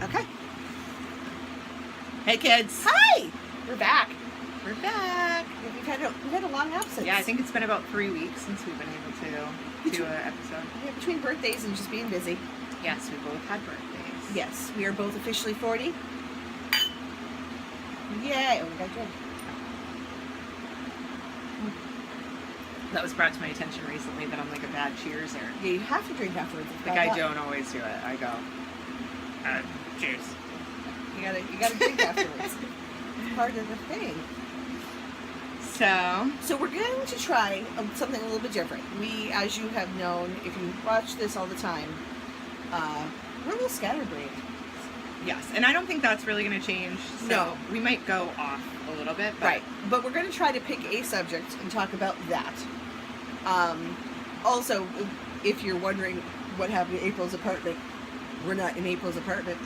Okay. Hey, kids. Hi! We're back. We're back. We've had a long absence. Yeah, I think it's been about 3 weeks since we've been able to do an episode. Yeah, between birthdays and just being busy. Yes, we both had birthdays. Yes, we are both officially 40. Yay! Oh, we got drink. That was brought to my attention recently that I'm like a bad cheerser. Yeah, you have to drink afterwards. Like I don't always do it. I go, cheers. You gotta drink afterwards. It's part of the thing. So we're going to try something a little bit different. We, as you have known, if you watch this all the time, we're a little scatterbrained. Yes, and I don't think that's really going to change. So No. We might go off a little bit. But Right. But we're going to try to pick a subject and talk about that. Also, if you're wondering what happened to April's apartment, we're not in April's apartment.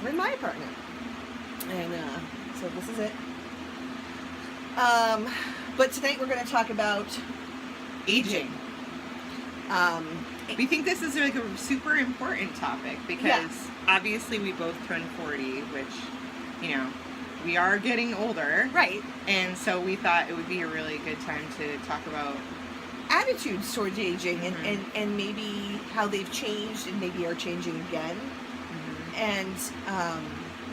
We're in my apartment. And so this is it. But tonight we're going to talk about aging. We think this is like a super important topic because obviously we both turned 40, which, you know, we are getting older. Right. And so we thought it would be a really good time to talk about attitudes towards aging and maybe how they've changed and maybe are changing again. Mm-hmm. And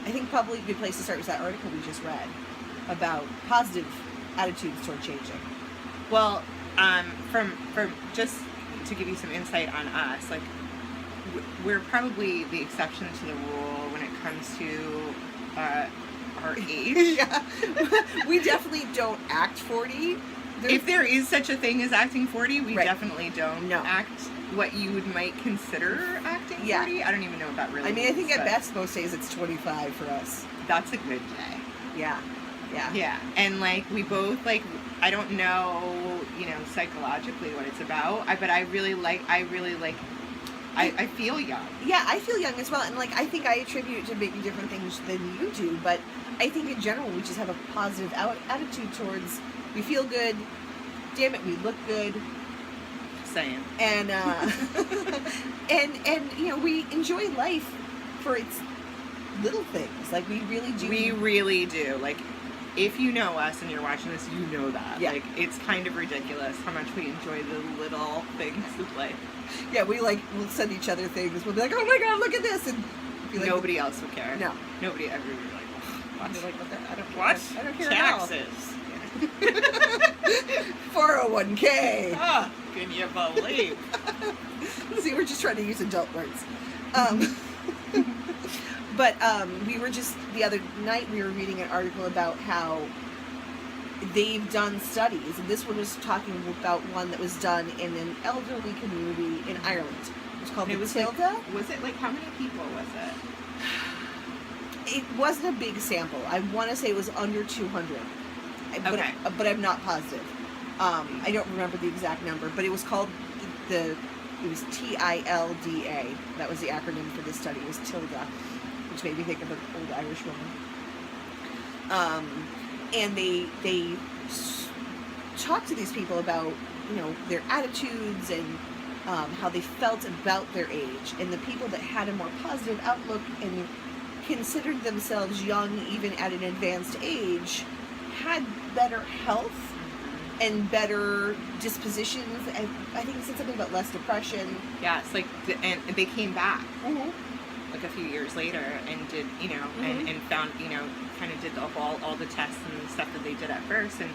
I think probably a good place to start was that article we just read about positive attitudes toward changing. Well, from just to give you some insight on us, like we're probably the exception to the rule when it comes to our age. Yeah. We definitely don't act 40. If there is such a thing as acting 40, we definitely don't No. act what you might consider acting 40. I don't even know what that really I think means, at best most days it's 25 for us. That's a good day. Yeah. Yeah. Yeah. And like we both like, I don't know, you know, psychologically what it's about, but I feel young. Yeah, I feel young as well. And like I think I attribute it to maybe different things than you do, but I think in general we just have a positive attitude towards, we feel good, damn it, we look good. Same. And and you know, we enjoy life for its little things. Like we really do. We really do. Like if you know us and you're watching this, you know that. Yeah. Like it's kind of ridiculous how much we enjoy the little things of life. Yeah, we'll send each other things. We'll be like, oh my god, look at this, and like, nobody else will care. No. Nobody ever would be like, what? Like, what the, I don't care. What? I don't care Taxes. 401k. Oh, can you believe? See, we're just trying to use adult words. But we were just, the other night we were reading an article about how they've done studies, and this one was talking about one that was done in an elderly community in Ireland. It was called Matilda. Like, was it like, how many people was it? It wasn't a big sample. I want to say it was under 200. Okay. But I'm not positive. I don't remember the exact number, but it was called it was TILDA. That was the acronym for this study. It was TILDA, which made me think of an old Irish woman. And they talked to these people about, you know, their attitudes and how they felt about their age. And the people that had a more positive outlook and considered themselves young even at an advanced age had better health and better dispositions. And I think it said something about less depression. Yeah, it's like, and they came back. Mm-hmm. Like a few years later and did, you know, and found, you know, kind of did all the tests and stuff that they did at first, and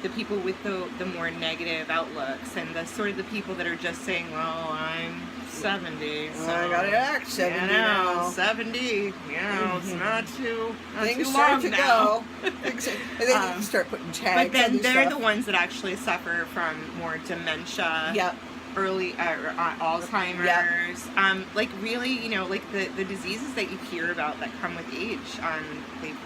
the people with the more negative outlooks and the sort of the people that are just saying, well, I'm 70, so I gotta act 70 now. 70, you know, it's not too Things long start to now. go. And then you start putting tags. But then on they're stuff. the ones that actually suffer from more dementia. Yep. Early Alzheimer's, Yep. Like really, you know, like the diseases that you hear about that come with age, they've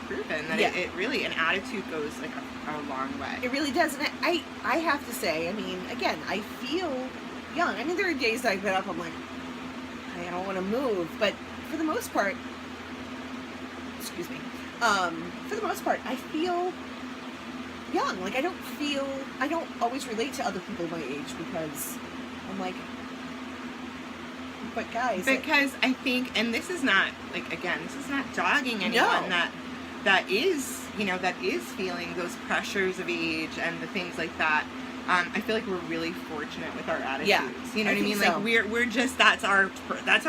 proven that it really, an attitude goes like a long way. It really does, and I have to say, I mean, again, I feel young. I mean, there are days that I get up, I'm like, I don't want to move, but for the most part, excuse me, for the most part, I feel young. Like, I don't always relate to other people my age because I'm like, but guys, because I think, and this is not like, again, this is not dogging anyone that is, you know, that is feeling those pressures of age and the things like that. I feel like we're really fortunate with our attitudes. Yeah, You know what I mean? so. Like we're just, that's our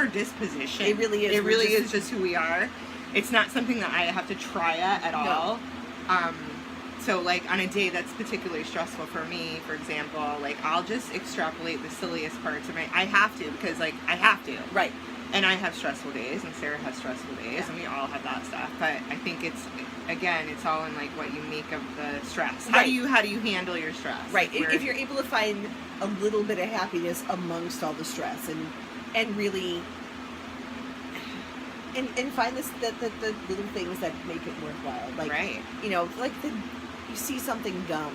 disposition. It really is. It really is just who we are. It's not something that I have to try at all. So like on a day that's particularly stressful for me, for example, like I'll just extrapolate the silliest parts of I have to, because like I have to. Right. And I have stressful days, and Sarah has stressful days, and we all have that stuff. But I think it's, again, it's all in like what you make of the stress. How do you handle your stress? Right. If you're able to find a little bit of happiness amongst all the stress, and really, and find the little things that make it worthwhile. Like, right. You know, like you see something dumb.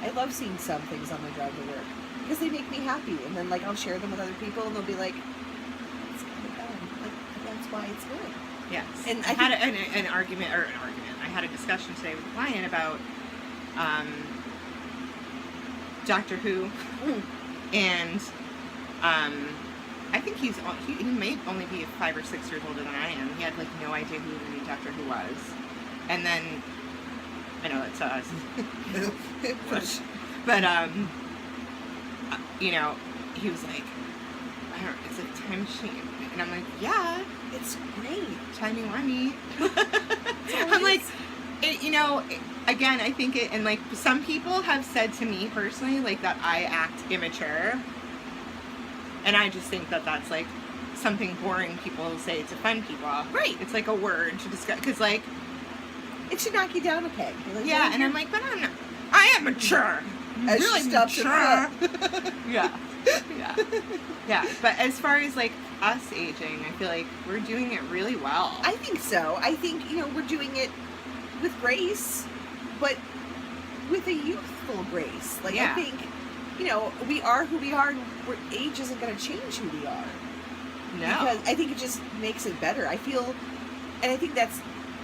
I love seeing some things on my drive to work because they make me happy, and then like I'll share them with other people, and they'll be like, why it's good. Yes. And I had an argument. I had a discussion today with a client about Doctor Who, and I think he may only be 5 or 6 years older than I am. He had like no idea who the new Doctor Who was, and then I know that's us, but you know, he was like, it's a time machine. And I'm like, yeah, it's great. Timey-wimey. I'm like, you know, again, I think it, and like some people have said to me personally, like that I act immature. And I just think that that's like something boring people say to offend people. Right. It's like a word to discuss, because like, it should knock you down a peg. Like, yeah, and I'm like, but I am mature. As really mature. Yeah. Yeah. But as far as like us aging, I feel like we're doing it really well. I think so. I think, you know, we're doing it with grace, but with a youthful grace. Like, yeah. I think, you know, we are who we are, and age isn't going to change who we are. No. Because I think it just makes it better. I feel, and I think that's,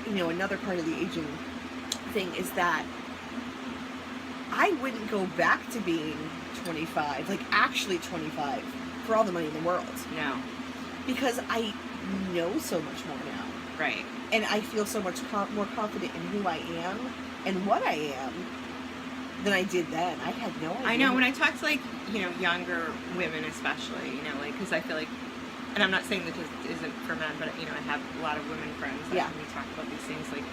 you know, another part of the aging thing is that I wouldn't go back to being 25, like actually 25, for all the money in the world. No. Because I know so much more now. Right. And I feel so much more confident in who I am and what I am than I did then. I had no idea. I know, when I talk to, like, you know, younger women especially, you know, like, because I feel like, and I'm not saying that this isn't for men, but, you know, I have a lot of women friends that when we talk about these things, like,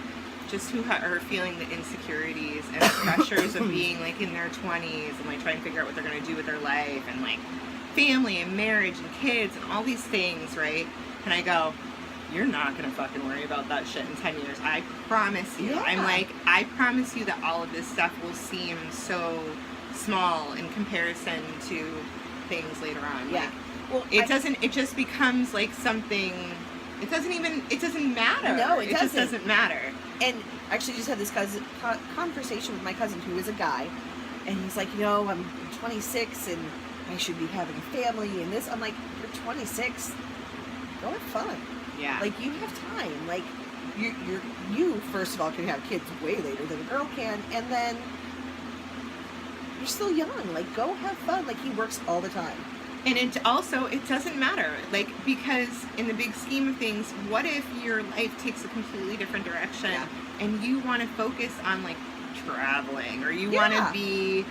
just who are feeling the insecurities and the pressures of being, like, in their 20s and, like, trying to figure out what they're going to do with their life and, like, family and marriage and kids and all these things, right? And I go, you're not going to fucking worry about that shit in 10 years. I promise you. Yeah. I'm like, I promise you that all of this stuff will seem so small in comparison to things later on. Yeah. Like, well, it just becomes like something, it doesn't matter. No, it just doesn't matter. And actually just had this conversation with my cousin who is a guy, and he's like, you know, I'm 26 and I should be having a family and this. I'm like, you're 26, go have fun. Yeah. Like, you have time. Like, you first of all can have kids way later than a girl can, and then you're still young. Like, go have fun. Like, he works all the time. And it doesn't matter, like, because in the big scheme of things, what if your life takes a completely different direction and you want to focus on, like, traveling, or you want to be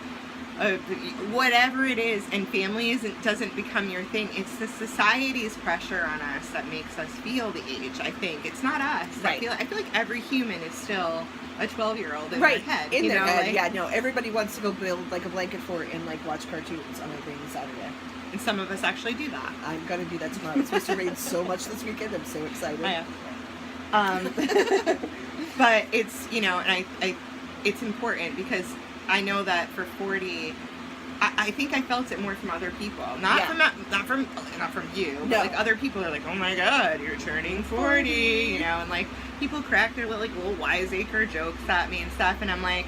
whatever it is, and family doesn't become your thing. It's the society's pressure on us that makes us feel the age. I think it's not us. Right. I feel like every human is still a 12-year-old in Right. their head. In you their know, head. like, Yeah, no, everybody wants to go build, like, a blanket fort and, like, watch cartoons on a rainy Saturday. and some of us actually do that. I'm going to do that tomorrow. It's supposed to rain so much this weekend. I'm so excited. I am. But it's, you know, and I it's important because I know that for 40, I think I felt it more from other people, not from you, but like other people are like, oh my god, you're turning 40, you know, and like people crack their little wiseacre jokes at me and stuff, and I'm like,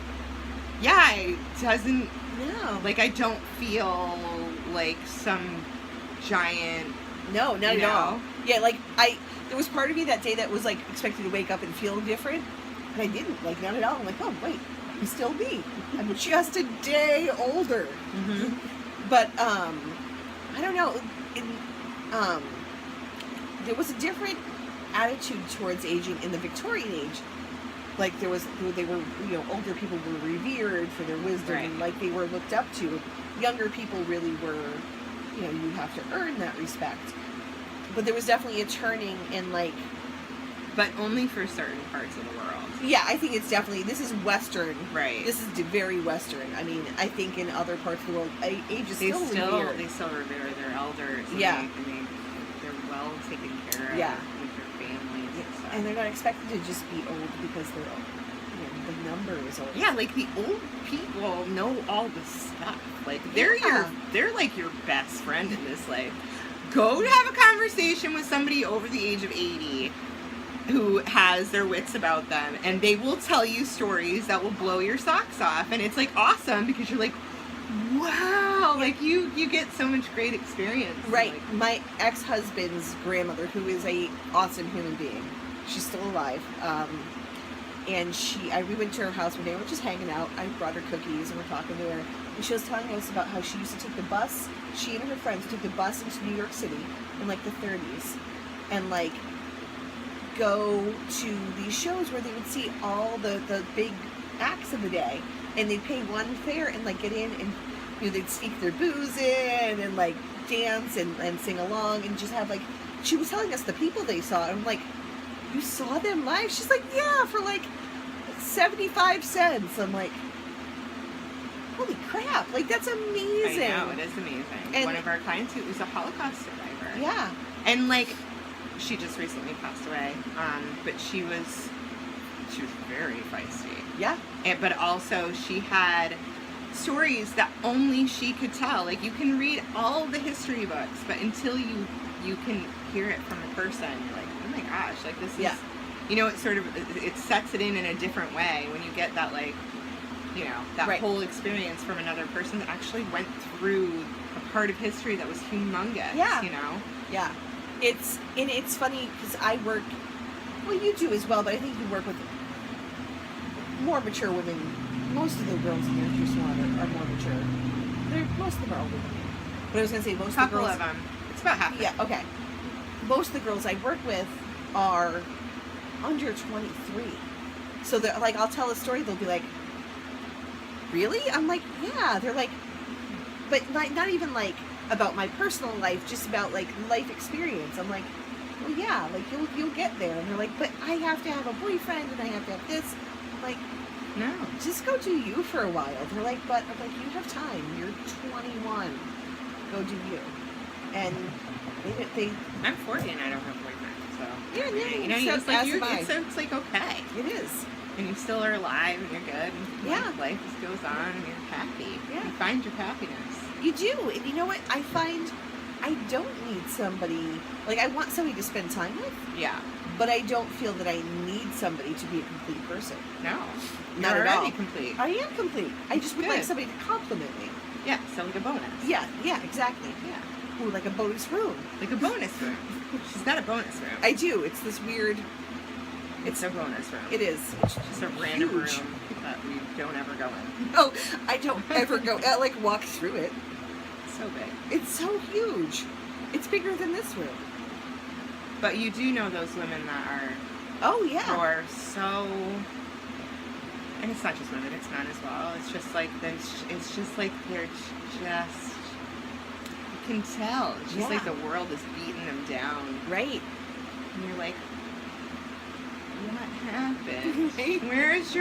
yeah, it doesn't, like, I don't feel like some giant, no, not at all. Yeah, like, there was part of me that day that was like expected to wake up and feel different, and I didn't, like, not at all. I'm like, oh wait, I'm still me. I'm just a day older. Mm-hmm. But I don't know. there was a different attitude towards aging in the Victorian age. Like they were, older people were revered for their wisdom, Right. and like they were looked up to. Younger people really were, you have to earn that respect. But there was definitely a turning in like, But only for certain parts of the world. yeah, I think it's definitely, this is Western. Right. This is very Western. I mean, I think in other parts of the world, age is They still revered. They still revere their elders. And Yeah. they're well taken care of. Yeah. With their families and stuff. And they're not expected to just be old because they're old. The number is old. Yeah, like the old people know all the stuff. Like Yeah. they're like your best friend in this life. Go have a conversation with somebody over the age of 80 who has their wits about them, and they will tell you stories that will blow your socks off, and it's like awesome because you're like, wow, like you get so much great experience. Right. Like, My ex-husband's grandmother, who is a awesome human being, she's still alive. And we went to her house one day. We're just hanging out. I brought her cookies, and we're talking to her. And she was telling us about how she used to take the bus. She and her friends took the bus into New York City in like the 30s, and like go to these shows where they would see all the big acts of the day, and they'd pay one fare and like get in, and they'd sneak their booze in and like dance and sing along, and just have like, she was telling us the people they saw, and I'm like, you saw them live? She's like, yeah, for like 75 cents. I'm like, holy crap, like that's amazing. I know, it is amazing. And one of our clients who was a Holocaust survivor. Yeah. And like, she just recently passed away. But she was very feisty. Yeah. But also she had stories that only she could tell. Like, you can read all the history books, but until you can hear it from a person, you're like, oh my gosh, like this is, Yeah. it sort of, it sets it in a different way when you get that, like, that Right. whole experience from another person that actually went through a part of history that was humongous. Yeah. Yeah. It's funny because I work, well, you do as well, but I think you work with more mature women. Most of the girls in your juice salon are more mature. Most of them are older than me. But I was going to say, most of the Couple girls... of them. It's about half. Yeah, okay. Most of the girls I work with are under 23. So they're like, I'll tell a story, they'll be like, really? I'm like, yeah. They're like, but not even like about my personal life, just about like life experience. I'm like, well, yeah, like you'll get there. And they're like, but I have to have a boyfriend and I have to have this. I'm like, No. just go do you for a while. They're like, but I'm like, you have time. You're 21. Go do you. And they I'm 40 and I don't have a boyfriend, so. Yeah, no, it's so like, as am I. it's like okay. it is. And you still are alive and you're good. And Yeah. Life just goes on and you're happy. Yeah. You find your happiness. You do. And you know what? I find I don't need somebody, like I want somebody to spend time with, Yeah. but I don't feel that I need somebody to be a complete person. No. Not You're at already all. complete. I am complete. I just would like Good. somebody to compliment me. Yeah, so like a bonus. Yeah, exactly. Yeah. Ooh, like a bonus room. Like a bonus room. She's got a bonus room. I do. It's this weird, It's a bonus room. it is. It's Just a random huge. room that we don't ever go in. No, I don't ever go, I like walk through it. It's so big. It's so huge. It's bigger than this room. But you do know those women that are Oh, who yeah. are so, and it's not just women, it's men as well. It's just like it's just like they're just, you can tell. It's just like Yeah. the world is beating them down, Right. and you're like, what happened? Right. Where's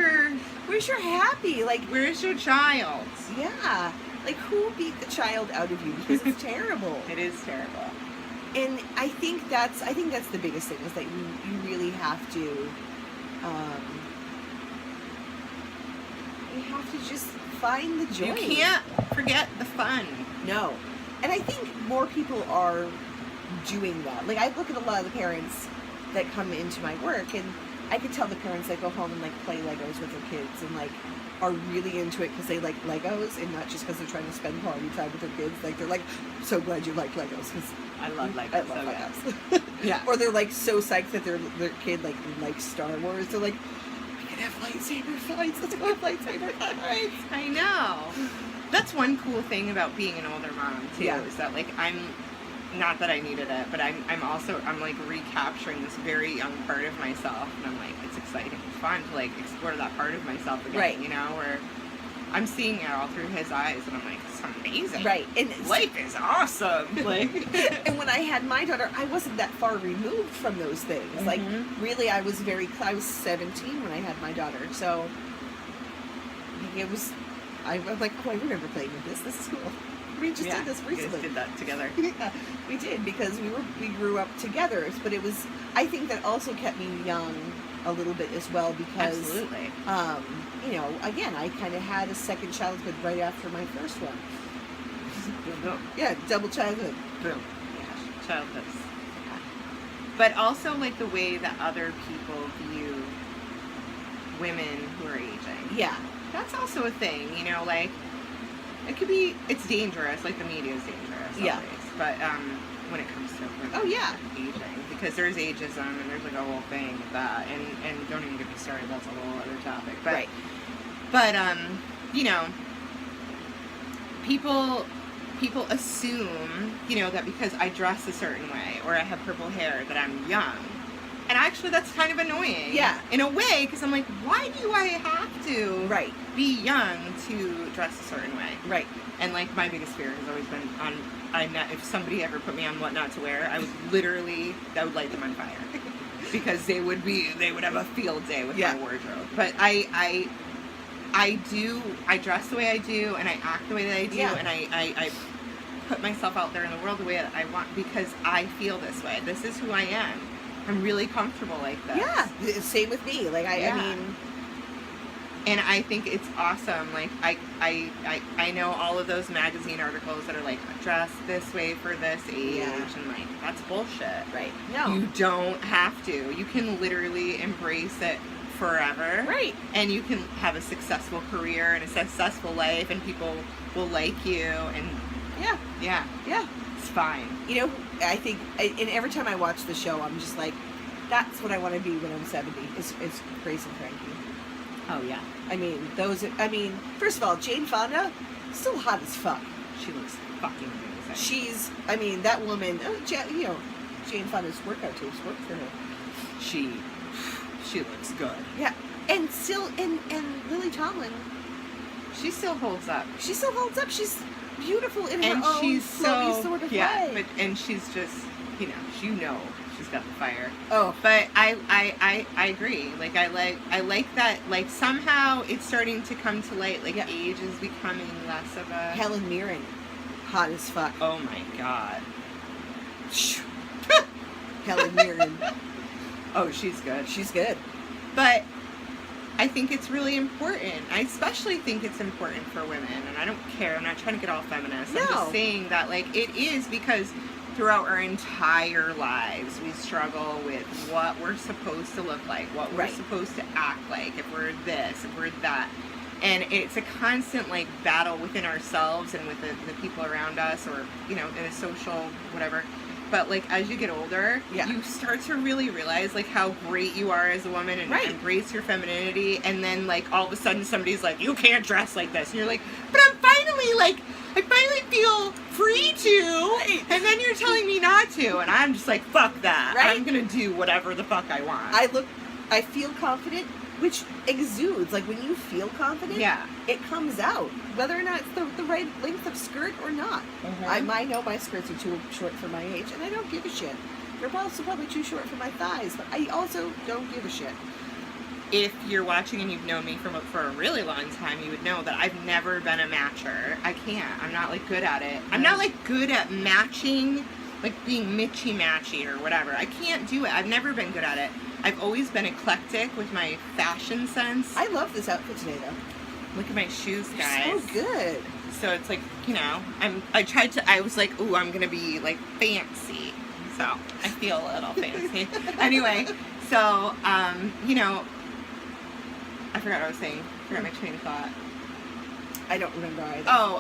your happy? Like, Where's your child? yeah. Like, who beat the child out of you? Because it's terrible. It is terrible. And I think that's the biggest thing, is that you really have to, you have to just find the joy. You can't forget the fun. No. And I think more people are doing that. Like, I look at a lot of the parents that come into my work, and I can tell the parents that go home and, like, play Legos with their kids and, like, are really into it because they like Legos and not just because they're trying to spend quality time with their kids. Like, they're like, so glad you like Legos. Cause I love Legos. I love Legos. Yeah. Or they're, like, so psyched that their kid, like, likes Star Wars. They're like, we can have lightsaber fights. Let's go have lightsaber fights. I know. That's one cool thing about being an older mom too, Yeah. is that like not that I needed it, but I'm like recapturing this very young part of myself, and I'm like, it's exciting, it's fun to like explore that part of myself again, Right. you know, where I'm seeing it all through his eyes, and I'm like, it's amazing, Right. And life is awesome, like. And when I had my daughter, I wasn't that far removed from those things. Like, really, I was 17 when I had my daughter, so it was. I was like, oh, I remember playing with this. This is cool. We just did this recently. You guys did that together. Yeah, we did, because we grew up together. But it was, I think that also kept me young a little bit as well, because Absolutely. you know, again, I kind of had a second childhood right after my first one. Boom, boom. Yeah, double childhood. Boom. Yeah, childhoods. But also, like, the way that other people view women who are aging. Yeah. That's also a thing, you know, like, it could be, it's dangerous, like the media is dangerous, Yeah. always, but when it comes to women Oh, yeah. aging, because there's ageism, and there's like a whole thing with that, and don't even get me started, that's a whole other topic, but, Right. but, you know, people assume, you know, that because I dress a certain way, or I have purple hair, that I'm young. And actually, that's kind of annoying. Yeah. In a way, because I'm like, why do I have to Right. be young to dress a certain way? Right. And, like, my biggest fear has always been if somebody ever put me on what not to wear, I would literally, that would light them on fire. Because they would have a field day with my wardrobe. But I dress the way I do, and I act the way that I do, and I put myself out there in the world the way that I want, because I feel this way. This is who I am. I'm really comfortable like this. Yeah, same with me. Like, I mean... And I think it's awesome. Like, I know all of those magazine articles that are like, dress this way for this age. Yeah. And, like, that's bullshit. Right. No. You don't have to. You can literally embrace it forever. Right. And you can have a successful career and a successful life, and people will like you. And Yeah. yeah. Yeah. It's fine. You know, I think, and every time I watch the show, I'm just like, that's what I want to be when I'm 70. It's Grace and Frankie. Oh, yeah. I mean, first of all, Jane Fonda, still hot as fuck. She looks fucking amazing. That woman, you know, Jane Fonda's workout tapes work for her. She looks good. Yeah. And still, and Lily Tomlin, She still holds up. she still holds up. She's beautiful in her And own she's flowy so, sort of yeah, way. and she's just, you know, she's got the fire. Oh. But I agree. Like, I like that, like, somehow it's starting to come to light, like, age is becoming less of a... Helen Mirren, hot as fuck. Oh my god. Helen Mirren. Oh, she's good. She's good. But I think it's really important. I especially think it's important for women, and I don't care. I'm not trying to get all feminist. I'm just saying that, like, it is, because throughout our entire lives, we struggle with what we're supposed to look like, what we're supposed to act like, if we're this, if we're that. And it's a constant, like, battle within ourselves and with the people around us, or, you know, in a social whatever. But, like, as you get older, you start to really realize, like, how great you are as a woman, and embrace your femininity. And then, like, all of a sudden somebody's like, you can't dress like this. And you're like, but I finally feel free to. And then you're telling me not to. And I'm just like, fuck that. I'm going to do whatever the fuck I want. I feel confident, which exudes. Like, when you feel confident, it comes out. Whether or not it's the right length of skirt or not. I know my skirts are too short for my age, and I don't give a shit. They're also probably too short for my thighs, but I also don't give a shit. If you're watching and you've known me for a really long time, you would know that I've never been a matcher. I can't. I'm not, like, good at it. I'm not, like, good at matching, like, being mitchy-matchy or whatever. I can't do it. I've never been good at it. I've always been eclectic with my fashion sense. I love this outfit today, though. Look at my shoes, guys. They're so good. So it's like, you know, I was like, ooh, I'm gonna be, like, fancy. So I feel a little fancy. Anyway, so, you know, I forgot what I was saying. I forgot my train of thought. I don't remember either. Oh,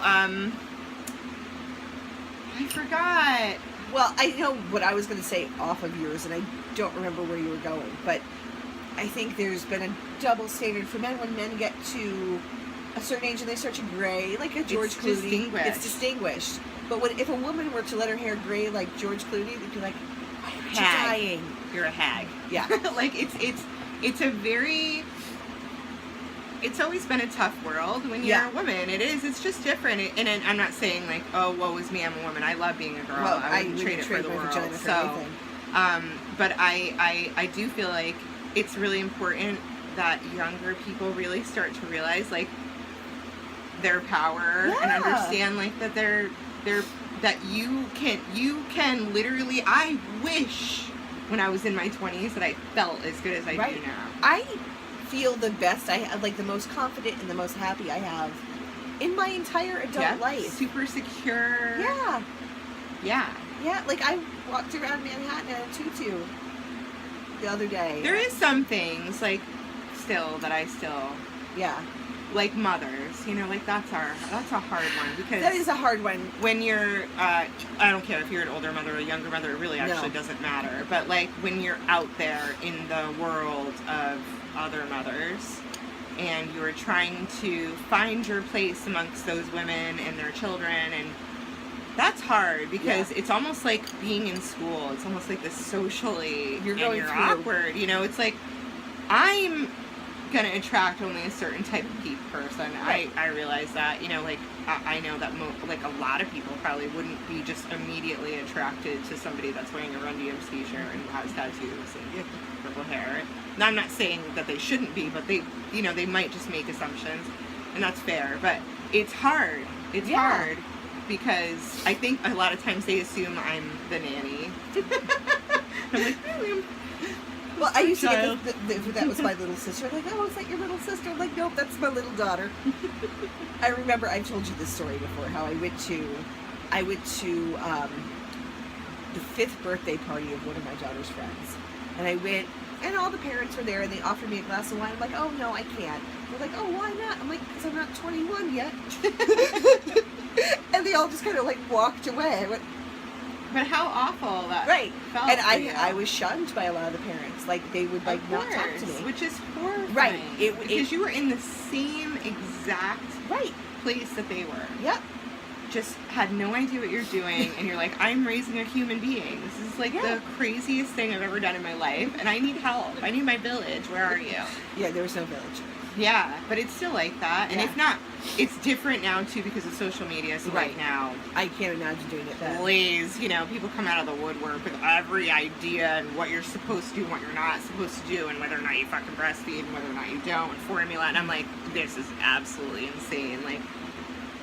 I forgot. Well, I know what I was going to say off of yours, and I don't remember where you were going, but I think there's been a double standard for men. When men get to a certain age and they start to gray, like a George Clooney, it's distinguished. But if a woman were to let her hair gray like George Clooney, they'd be like, why aren't you Hag. dying? You're a hag. Yeah. Like, it's a very... It's always been a tough world when you're a woman. It is. It's just different. And I'm not saying, like, oh, woe is me, I'm a woman. I love being a girl. Well, I wouldn't trade it for the world. So, but I do feel like it's really important that younger people really start to realize, like, their power and understand, like, that that you can literally, I wish when I was in my 20s that I felt as good as I do now. I feel the best I have, like the most confident and the most happy I have in my entire adult life. Super secure. Yeah. Yeah. Yeah, like I walked around Manhattan in a tutu the other day. There is some things, like, still, that I still... Yeah. Like mothers, you know, like that's a hard one, because... That is a hard one. When you're, I don't care if you're an older mother or a younger mother, it really actually doesn't matter. But, like, when you're out there in the world of other mothers, and you're trying to find your place amongst those women and their children, and that's hard, because it's almost like being in school. It's almost like this socially, you're awkward, you know. It's like, I'm going to attract only a certain type of person. I realize that, you know, like, I know that like a lot of people probably wouldn't be just immediately attracted to somebody that's wearing a Run DMC shirt and has tattoos and purple hair. And I'm not saying that they shouldn't be, but they, you know, they might just make assumptions, and that's fair. But it's hard. It's hard, because I think a lot of times they assume I'm the nanny. I'm like, really? Well, I used to get that was my little sister. Like, oh, is that your little sister? I'm like, nope, that's my little daughter. I remember I've told you this story before, how I went to the 5th birthday party of one of my daughter's friends. And I went, and all the parents were there, and they offered me a glass of wine. I'm like, oh, no, I can't. They're like, oh, why not? I'm like, because I'm not 21 yet. And they all just kind of, like, walked away. I went, but how awful that felt. And I was shunned by a lot of the parents. Like, they would, like, not talk to me. Which is horrifying. Right. Because you were in the same exact place that they were. Yep. Just had no idea what you're doing, and you're like, I'm raising a human being. This is, like, the craziest thing I've ever done in my life, and I need help. I need my village. Where are you? Yeah, there was no village. Yeah, but it's still like that. And if not, it's different now, too, because of social media. So right now, I can't imagine doing it then. Please, you know, people come out of the woodwork with every idea and what you're supposed to do and what you're not supposed to do, and whether or not you fucking breastfeed and whether or not you don't, and formula. And I'm like, this is absolutely insane. Like,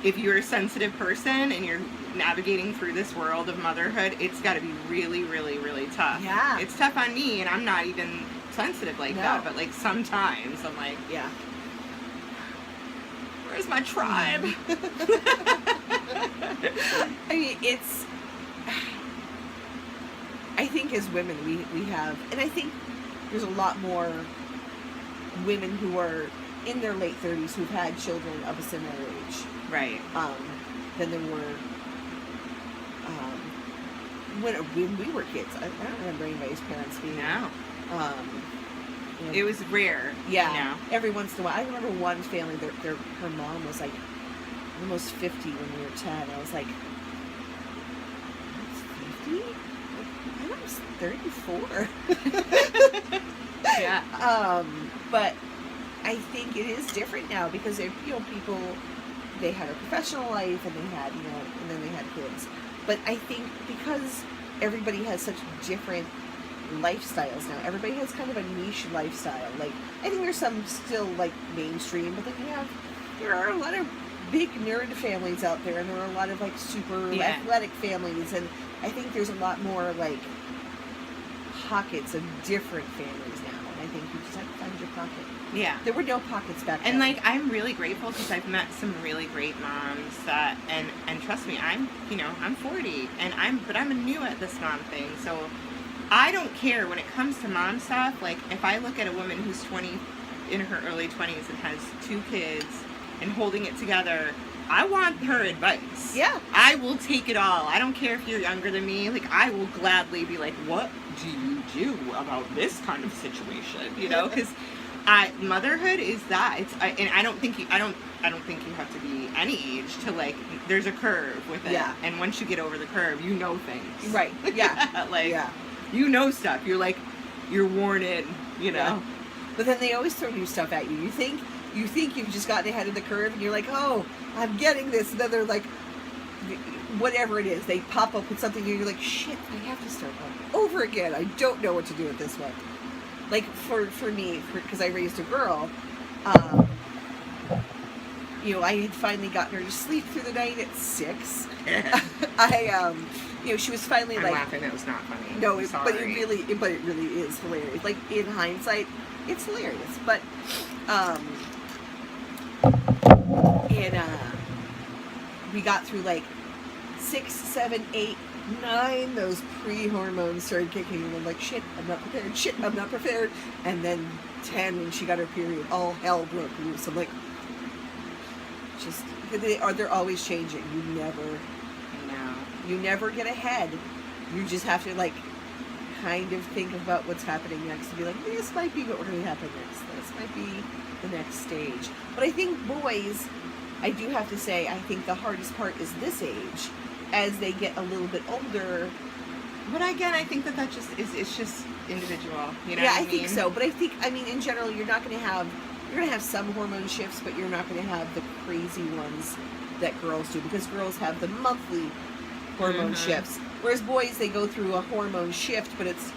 if you're a sensitive person and you're navigating through this world of motherhood, it's got to be really, really, really tough. Yeah. It's tough on me, and I'm not even sensitive like that, but, like, sometimes I'm like, where's my tribe? I mean, I think as women we have, and I think there's a lot more women who are in their late 30s who've had children of a similar age. Right. Than there were when we were kids. I don't remember anybody's parents being... No. You know, it was rare. Yeah. You know? Every once in a while. I remember one family, her mom was like almost 50 when we were 10. I was like, that's 50? I was 34. Yeah. But I think it is different now, because you know, people, they had a professional life, and they had, you know, and then they had kids. But I think because everybody has such different lifestyles now, everybody has kind of a niche lifestyle. Like, I think there's some still, like, mainstream, but then there are a lot of big nerd families out there, and there are a lot of, like, super athletic families, and I think there's a lot more, like, pockets of different families now, and I think you just have to find your pocket. Yeah. There were no pockets back then. And, like, I'm really grateful, because I've met some really great moms that, and trust me, I'm 40, but I'm new at this mom thing, so I don't care when it comes to mom stuff. Like, if I look at a woman who's 20, in her early 20s, and has 2 kids, and holding it together, I want her advice. Yeah. I will take it all. I don't care if you're younger than me. Like, I will gladly be like, what do you do about this kind of situation? You know, because Motherhood is that. And I don't think you have to be any age to, like, there's a curve with it. Yeah. And once you get over the curve, you know things. Right. Yeah. Like, yeah. you know stuff. You're like, you're worn in, you know. Yeah. But then they always throw new stuff at you. You think you've just gotten ahead of the curve, and you're like, oh, I'm getting this. And then they're like, whatever it is, they pop up with something, and you're like, shit, I have to start over again. I don't know what to do with this one. Like, for me, because I raised a girl, you know, I had finally gotten her to sleep through the night at 6. You know, she was finally I'm like... laughing, that was not funny. No, but it really is hilarious. Like, in hindsight, it's hilarious. But, we got through, like, 6, 7, 8, 9, those pre-hormones started kicking in. I'm like, shit, I'm not prepared. Shit, I'm not prepared. And then 10, when she got her period, all hell broke loose. I'm like, just, they're always changing. You never get ahead. You just have to, like, kind of think about what's happening next and be like, this might be what we're going to happen next. This might be the next stage. But I think boys, I do have to say, I think the hardest part is this age. As they get a little bit older. But again, I think that just is, it's just individual. You know yeah, what I mean? Think so. But I mean, in general, you're going to have some hormone shifts, but you're not going to have the crazy ones that girls do, because girls have the monthly hormone shifts. Whereas boys, they go through a hormone shift, but it's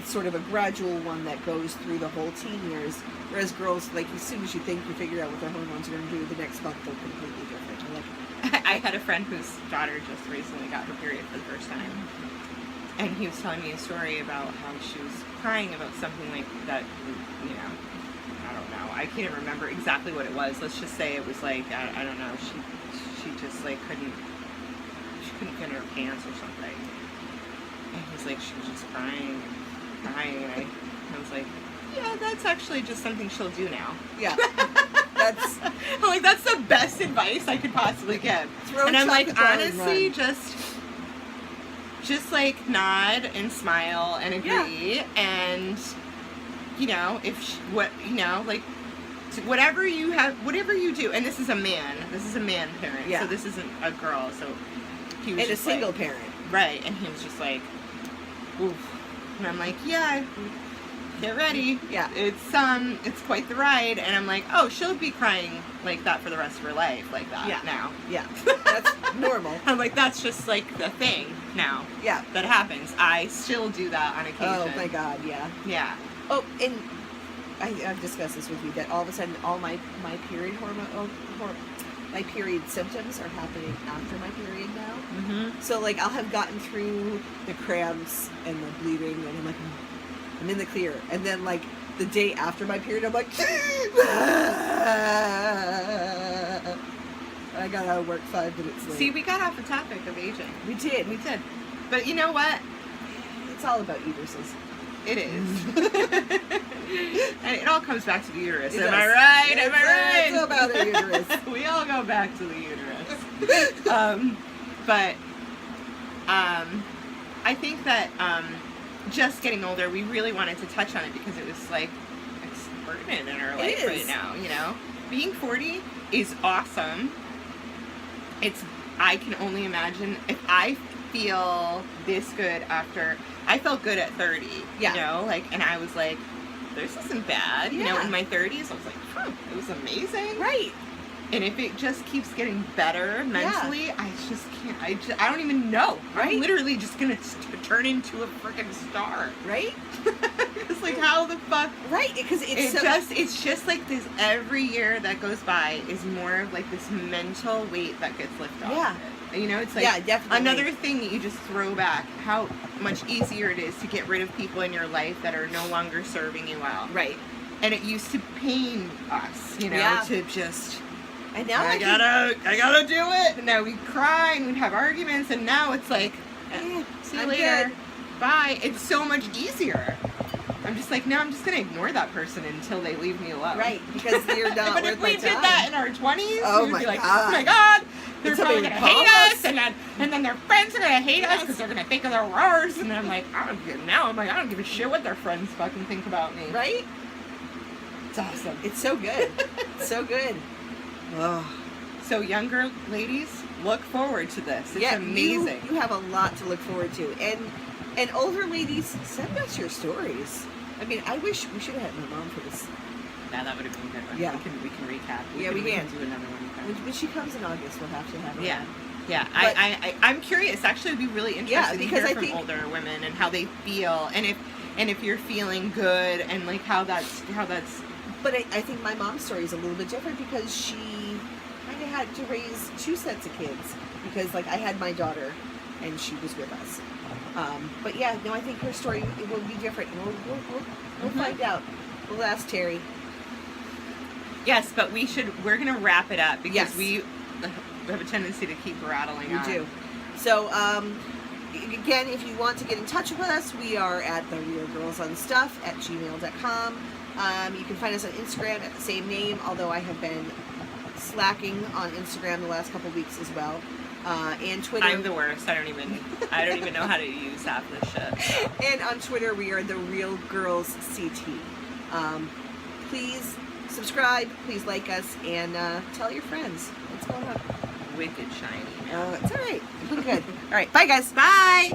sort of a gradual one that goes through the whole teen years. Whereas girls, like, as soon as you think you figure out what their hormones are going to do, the next month they're completely different. I had a friend whose daughter just recently got her period for the first time. And he was telling me a story about how she was crying about something like that, you know, I don't know. I can't remember exactly what it was. Let's just say it was like, I don't know, she just, like, couldn't get in her pants or something. And he's like, she was just crying. And I was like, yeah, that's actually just something she'll do now. Yeah. I'm like, that's the best advice I could possibly give. And I'm like, honestly, just like nod and smile and agree, and you know, whatever you do, and this is a man parent, so this isn't a girl, so he was and just a single like, parent, right? And he was just like, oof, and I'm like, yeah. Get ready. Yeah. It's quite the ride. And I'm like, oh, she'll be crying like that for the rest of her life, like that now. Yeah. That's normal. I'm like, that's just like the thing now. Yeah. That happens. I still do that on occasion. Oh my God, yeah. Yeah. Oh, and I've discussed this with you, that all of a sudden all my period my period symptoms are happening after my period now. Mm-hmm. So, like, I'll have gotten through the cramps and the bleeding, and I'm like, I'm in the clear. And then, like, the day after my period, I'm like, I got out of work 5 minutes later. See, we got off the topic of aging. We did. But you know what? It's all about uteruses. It is. And it all comes back to the uterus. It Am does. I right? Am I right? It's all about the uterus. We all go back to the uterus. But I think that just getting older, we really wanted to touch on it because it was like it's pertinent in our life right now. You know, being 40 is awesome. I can only imagine if I feel this good after. I felt good at 30. Yeah. You know, like, and I was like, this isn't bad. You know, in my 30s, I was like, it was amazing. Right. And if it just keeps getting better mentally, I just can't. I don't even know. Right? I'm literally just gonna turn into a freaking star. Right? It's like, how the fuck? Right, because it's just like this. Every year that goes by is more of like this mental weight that gets lifted off. Yeah. Of it. You know, it's like definitely. Another thing that you just throw back. How much easier it is to get rid of people in your life that are no longer serving you well. Right. And it used to pain us, you know, to just. And now I gotta do it. And now we cry and we'd have arguments, and now it's like, see you later. Good. Bye. It's so much easier. I'm just like, no, I'm just gonna ignore that person until they leave me alone. Right, because you're not but worth if we my did time. that in our 20s, Oh we would my be like, God. oh my God, they're It's probably somebody gonna hate call us, and then their friends are gonna hate us because they're gonna think of their ours. And I'm like, I don't give a shit what their friends fucking think about me. Right? It's awesome. It's so good. It's so good. Oh. So younger ladies, look forward to this. It's Yeah, amazing. You have a lot to look forward to. And older ladies, send us your stories. I mean, I wish we should have had my mom for this. Yeah, that would have been a good one. Yeah. We can recap. We can do another one. When she comes in August, we'll have to have her. Yeah. on. Yeah, But- I'm curious. Actually, it'd be really interesting to because hear I from think- older women and how they feel, and if you're feeling good, and like how that's. But I think my mom's story is a little bit different because she kind of had to raise two sets of kids because, like, I had my daughter and she was with us. But yeah, no, I think her story it will be different. We'll find out. We'll ask Terry. Yes, but we're gonna wrap it up because Yes. we have a tendency to keep rattling on. We do. So, again, if you want to get in touch with us, we are at therealgirlsunstuff@gmail.com. You can find us on Instagram at the same name, although I have been slacking on Instagram the last couple weeks as well. And Twitter. I'm the worst. I don't even know how to use half this shit. And on Twitter, we are the Real Girls CT. Please subscribe, please like us, and tell your friends what's going on. Wicked shiny. It's all right. We're good. All right. Bye, guys. Bye.